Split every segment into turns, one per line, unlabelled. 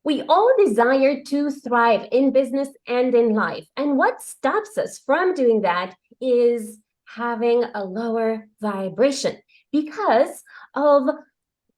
We all desire to thrive in business and in life. And what stops us from doing that is having a lower vibration because of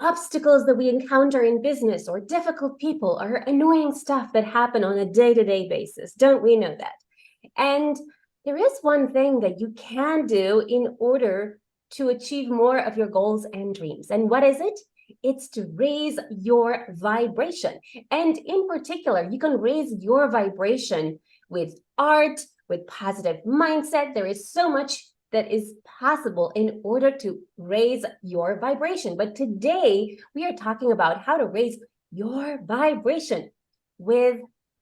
obstacles that we encounter in business or difficult people or annoying stuff that happen on a day-to-day basis. Don't we know that? And there is one thing that you can do in order to achieve more of your goals and dreams. And what is it? It's to raise your vibration. And in particular, you can raise your vibration with art, with positive mindset. There is so much that is possible in order to raise your vibration. But today, we are talking about how to raise your vibration with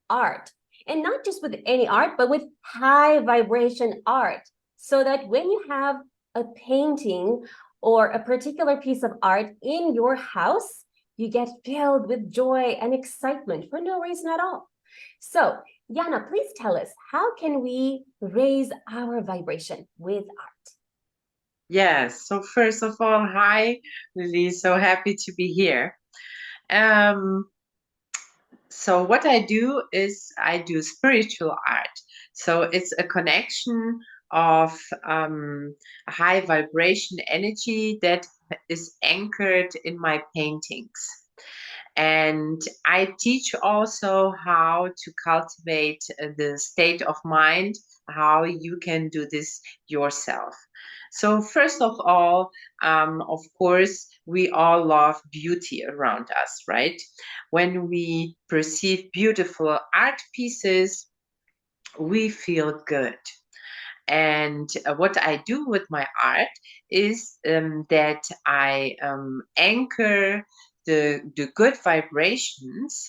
art. And not just with any art, but with high vibration art. So that when you have a painting or a particular piece of art in your house, you get filled with joy and excitement for no reason at all. So, Jana, please tell us, how can we raise our vibration with art?
Yes. So first of all, hi, Lily. So happy to be here. Um, so what I do is I do spiritual art. So it's a connection of high vibration energy that is anchored in my paintings. And I teach also how to cultivate the state of mind, how you can do this yourself. So, first of all, of course, we all love beauty around us, right? When we perceive beautiful art pieces, we feel good. And what I do with my art is that I anchor the good vibrations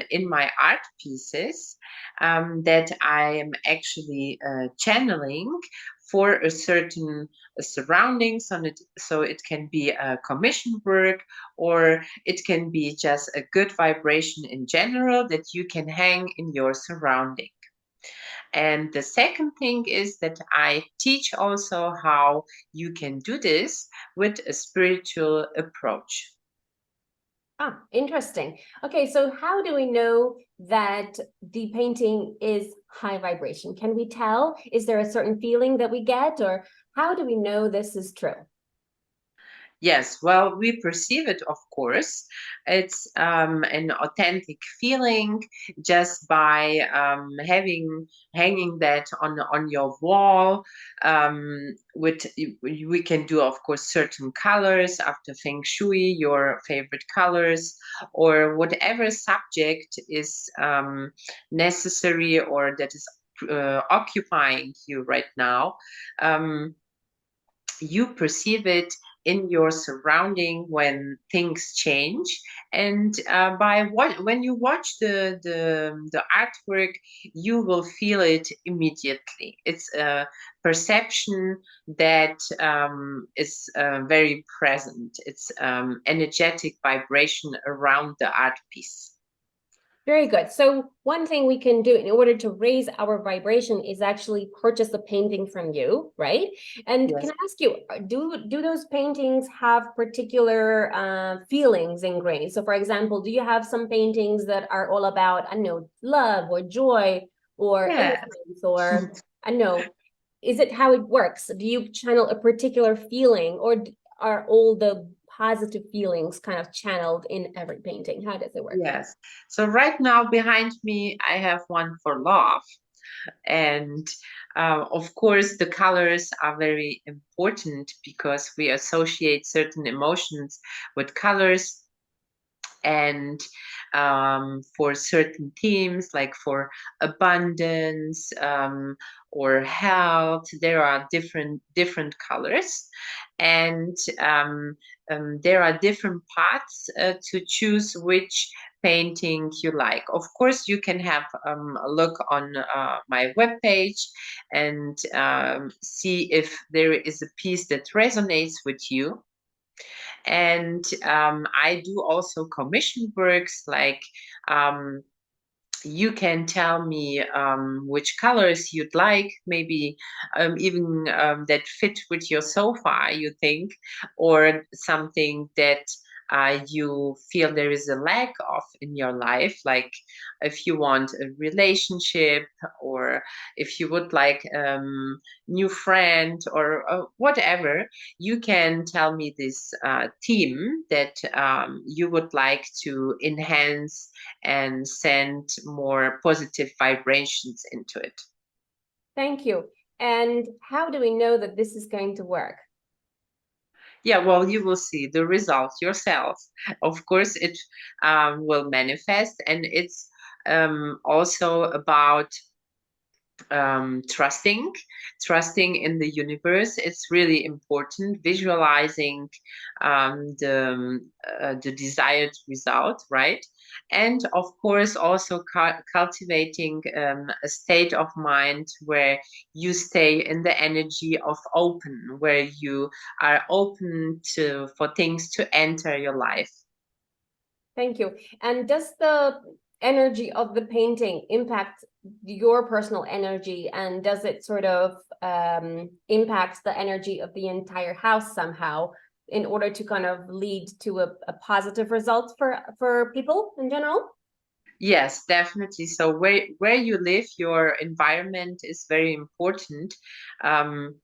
in my art pieces that I am actually channeling for a certain surrounding. So it can be a commission work, or it can be just a good vibration in general that you can hang in your surrounding. And the second thing is that I teach also how you can do this with a spiritual approach.
Ah, interesting. Okay, so how do we know that the painting is high vibration? Can we tell? Is there a certain feeling that we get, or how do we know this is true?
Yes, well, we perceive it, of course. It's an authentic feeling just by having hanging that on your wall. With we can do, of course, certain colors after feng shui, your favorite colors, or whatever subject is necessary or that is occupying you right now. Um, you perceive it in your surrounding when things change, and by what when you watch the artwork, you will feel it immediately. It's a perception that is very present. It's energetic vibration around the art piece.
Very good. So one thing we can do in order to raise our vibration is actually purchase a painting from you, right? And can
Yes.
I ask you, do those paintings have particular feelings ingrained? So for example, do you have some paintings that are all about, I don't know, love or joy or
Yes.
innocence or I don't know, is it how it works? Do you channel a particular feeling or are all the positive feelings kind of channeled in every painting? How does it work?
Yes. So right now behind me, I have one for love. And of course, the colors are very important because we associate certain emotions with colors. And for certain themes, like for abundance or health, there are different colors, and there are different paths to choose which painting you like. Of course, you can have a look on my webpage and see if there is a piece that resonates with you. And I do also commission works, like um, you can tell me which colors you'd like, maybe even that fit with your sofa, you think, or something that you feel there is a lack of in your life, like if you want a relationship, or if you would like new friend, or whatever, you can tell me this theme that you would like to enhance and send more positive vibrations into it.
Thank you. And how do we know that this is going to work?
Yeah, well, you will see the result yourself. Of course, it will manifest, and it's also about trusting, trusting in the universe. It's really important. Visualizing the desired result, right? And of course, also cultivating a state of mind where you stay in the energy of open, where you are open to for things to enter your life.
Thank you. And does the energy of the painting impact your personal energy? And does it sort of impact the energy of the entire house somehow in order to kind of lead to a positive result for people in general?
Yes, definitely. So where you live, your environment is very important. Um,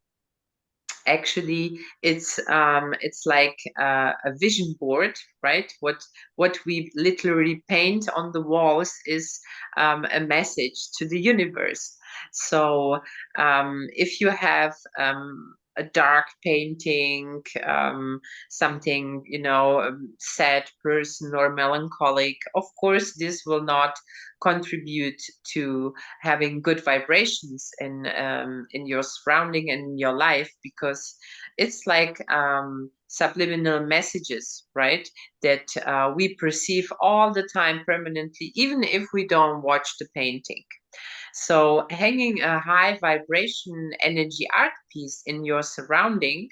Actually, it's like a vision board, right? What we literally paint on the walls is a message to the universe. So if you have a dark painting, something, sad person or melancholic, of course this will not contribute to having good vibrations in your surrounding and in your life, because it's like subliminal messages, right? That we perceive all the time permanently, even if we don't watch the painting. So hanging a high vibration energy art piece in your surrounding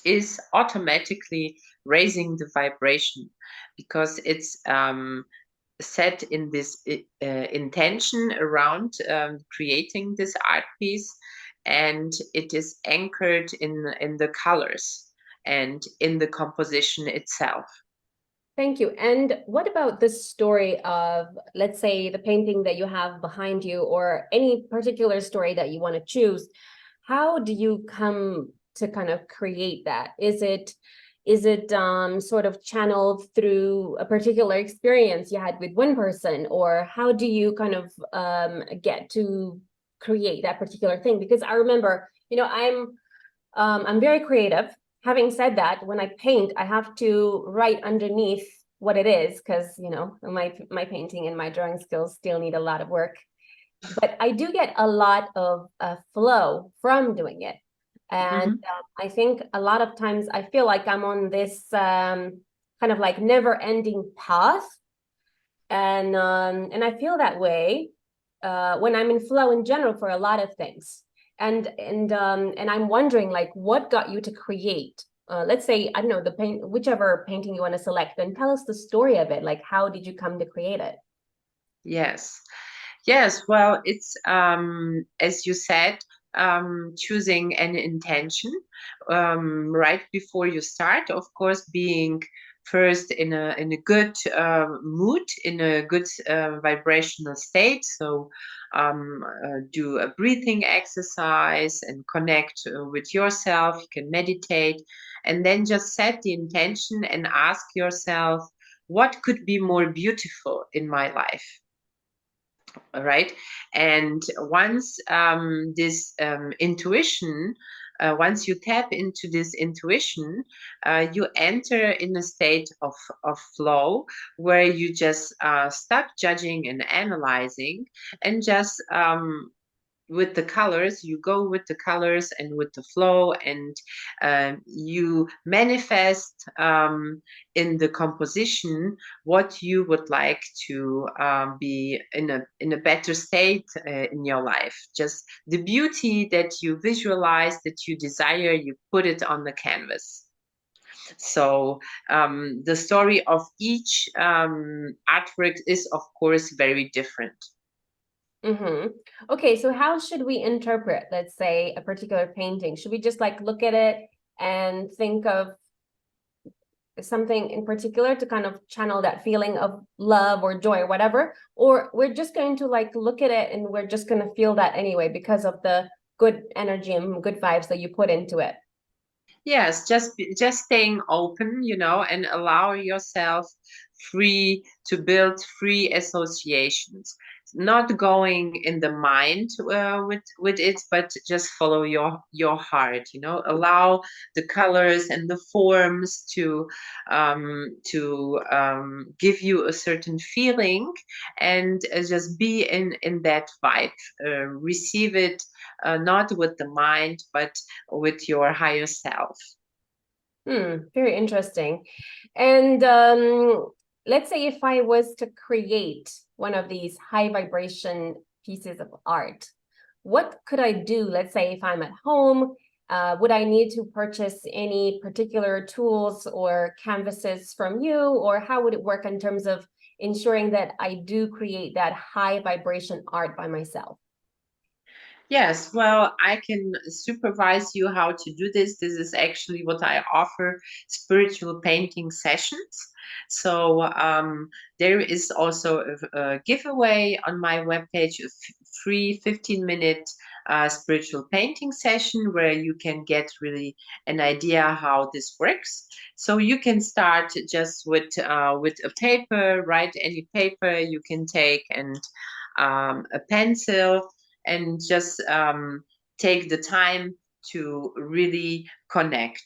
is automatically raising the vibration, because it's set in this intention around creating this art piece, and it is anchored in the colors and in the composition itself.
Thank you. And what about the story of, let's say, the painting that you have behind you, or any particular story that you want to choose? How do you come to kind of create that? Is it sort of channeled through a particular experience you had with one person, or how do you kind of get to create that particular thing? Because I remember, I'm very creative. Having said that, when I paint, I have to write underneath what it is, because my painting and my drawing skills still need a lot of work. But I do get a lot of flow from doing it, and
Mhm.
I think a lot of times I feel like I'm on this kind of like never-ending path, and I feel that way when I'm in flow in general for a lot of things. And I'm wondering, like, what got you to create? Let's say, I don't know, the paint, whichever painting you want to select, and tell us the story of it. Like, how did you come to create it?
Yes. Yes, well, it's as you said, choosing an intention right before you start. Of course, being first in a good mood, in a good vibrational state. So, do a breathing exercise and connect with yourself. You can meditate, and then just set the intention and ask yourself, what could be more beautiful in my life? Right? And once this intuition, once you tap into this intuition, you enter in a state of flow, where you just stop judging and analyzing, and just with the colors, you go with the colors and with the flow, and you manifest in the composition what you would like to be in a better state in your life. Just the beauty that you visualize, that you desire, you put it on the canvas. So the story of each artwork is, of course, very different.
Mm-hmm. Okay, so how should we interpret, let's say, a particular painting? Should we just like look at it and think of something in particular to kind of channel that feeling of love or joy or whatever, or we're just going to like look at it and we're just going to feel that anyway because of the good energy and good vibes that you put into it?
Yes, just staying open, and allow yourself free to build free associations. Not going in the mind with it, but just follow your heart. Allow the colors and the forms to give you a certain feeling, and just be in that vibe. Receive it not with the mind, but with your higher self.
Very interesting. And let's say if I was to create one of these high vibration pieces of art, what could I do? Let's say if I'm at home, would I need to purchase any particular tools or canvases from you? Or how would it work in terms of ensuring that I do create that high vibration art by myself?
Yes, well, I can supervise you how to do this. This is actually what I offer, spiritual painting sessions. So there is also a giveaway on my webpage, a free 15-minute spiritual painting session where you can get really an idea how this works. So you can start just with a paper, write any paper you can take, and a pencil, and just take the time to really connect.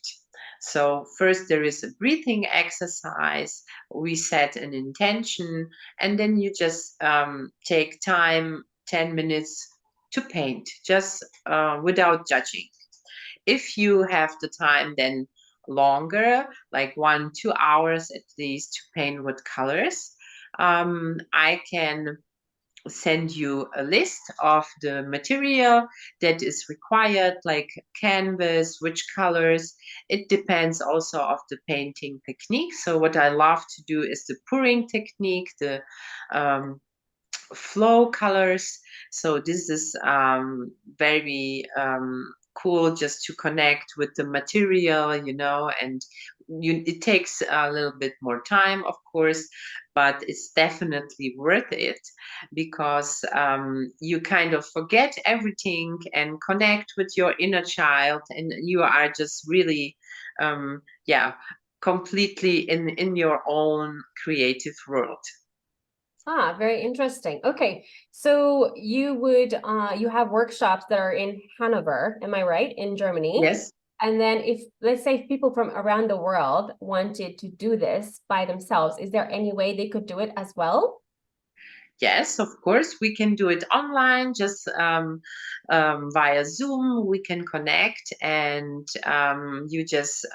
So, first, there is a breathing exercise. We set an intention, and then you just take time, 10 minutes to paint, just without judging. If you have the time, then longer, like 1, 2 hours at least, to paint with colors. I can send you a list of the material that is required, like canvas, which colors. It depends also of the painting technique. So what I love to do is the pouring technique, the um, flow colors. So this is very cool, just to connect with the material, and it takes a little bit more time, of course, but it's definitely worth it, because you kind of forget everything and connect with your inner child, and you are just really, yeah, completely in your own creative world.
Ah, very interesting. Okay, so you have workshops that are in Hanover, am I right, in Germany?
Yes.
And then if let's say if people from around the world wanted to do this by themselves, is there any way they could do it as well?
Yes, of course, we can do it online, just via Zoom. We can connect, and you just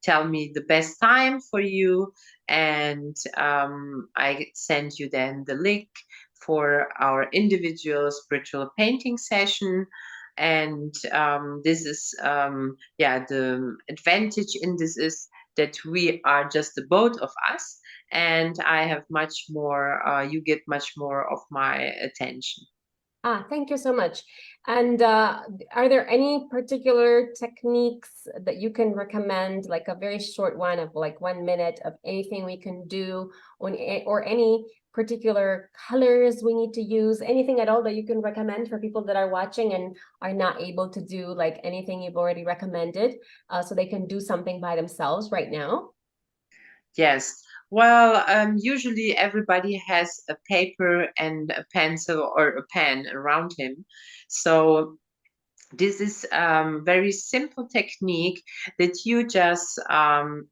tell me the best time for you, and I send you then the link for our individual spiritual painting session. And this is, yeah, the advantage in this is that we are just the both of us, and I have much more, you get much more of my attention.
Ah, thank you so much. And are there any particular techniques that you can recommend, like a very short one of like 1 minute of anything we can do on or any particular colors we need to use, anything at all that you can recommend for people that are watching and are not able to do like anything you've already recommended, so they can do something by themselves right now?
Yes. Well, usually everybody has a paper and a pencil or a pen around him. So this is very simple technique that you just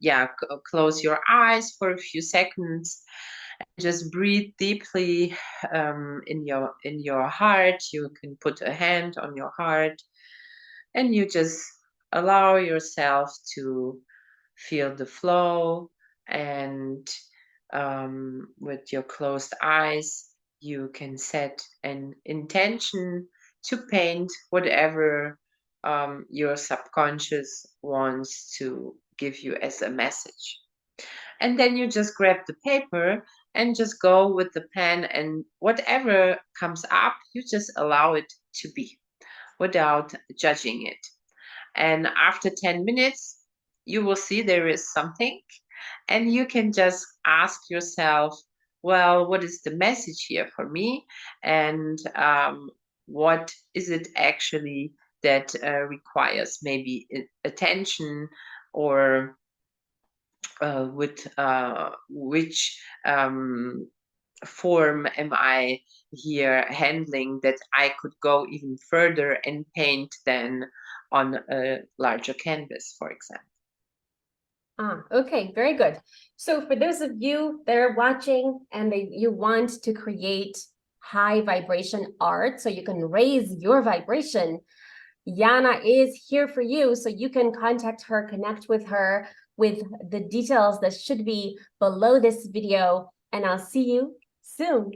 yeah, close your eyes for a few seconds, just breathe deeply in your heart. You can put a hand on your heart, and you just allow yourself to feel the flow. And with your closed eyes, you can set an intention to paint whatever your subconscious wants to give you as a message. And then you just grab the paper and just go with the pen, and whatever comes up, you just allow it to be without judging it. And after 10 minutes, you will see there is something. And you can just ask yourself, well, what is the message here for me? And what is it actually that requires maybe attention, or with which form am I here handling that I could go even further and paint than on a larger canvas, for example.
Okay, very good. So for those of you that are watching and you want to create high vibration art so you can raise your vibration, Jana is here for you. So you can contact her, connect with her with the details that should be below this video, and I'll see you soon.